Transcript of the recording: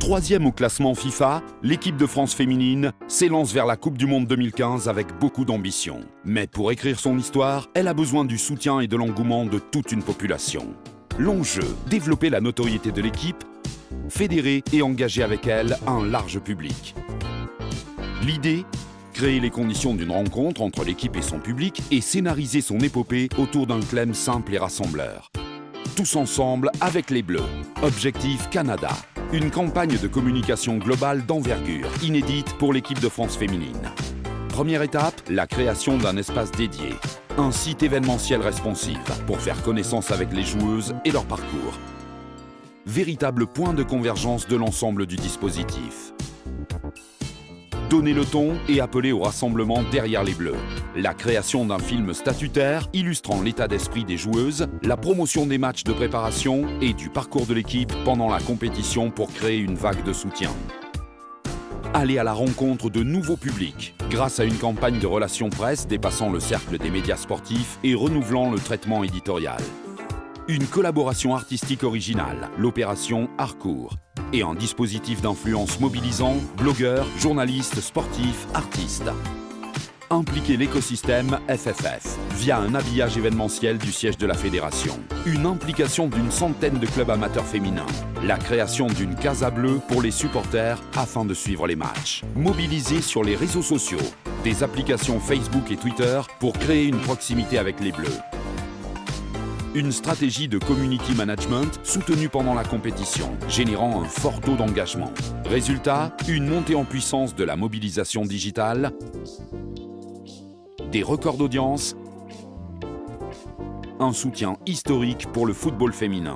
Troisième au classement FIFA, l'équipe de France féminine s'élance vers la Coupe du Monde 2015 avec beaucoup d'ambition. Mais pour écrire son histoire, elle a besoin du soutien et de l'engouement de toute une population. L'enjeu, développer la notoriété de l'équipe, fédérer et engager avec elle un large public. L'idée, créer les conditions d'une rencontre entre l'équipe et son public et scénariser son épopée autour d'un claim simple et rassembleur. Tous ensemble avec les Bleus. Objectif Canada. Une campagne de communication globale d'envergure, inédite pour l'équipe de France féminine. Première étape, la création d'un espace dédié. Un site événementiel responsif pour faire connaissance avec les joueuses et leur parcours. Véritable point de convergence de l'ensemble du dispositif. Donner le ton et appeler au rassemblement derrière les Bleus. La création d'un film statutaire illustrant l'état d'esprit des joueuses, la promotion des matchs de préparation et du parcours de l'équipe pendant la compétition pour créer une vague de soutien. Aller à la rencontre de nouveaux publics grâce à une campagne de relations presse dépassant le cercle des médias sportifs et renouvelant le traitement éditorial. Une collaboration artistique originale, l'opération Harcourt, et un dispositif d'influence mobilisant blogueurs, journalistes, sportifs, artistes. Impliquer l'écosystème FFF via un habillage événementiel du siège de la fédération. Une implication d'une centaine de clubs amateurs féminins. La création d'une casa bleue pour les supporters afin de suivre les matchs. Mobiliser sur les réseaux sociaux, des applications Facebook et Twitter pour créer une proximité avec les Bleus. Une stratégie de community management soutenue pendant la compétition, générant un fort taux d'engagement. Résultat, une montée en puissance de la mobilisation digitale, des records d'audience, un soutien historique pour le football féminin.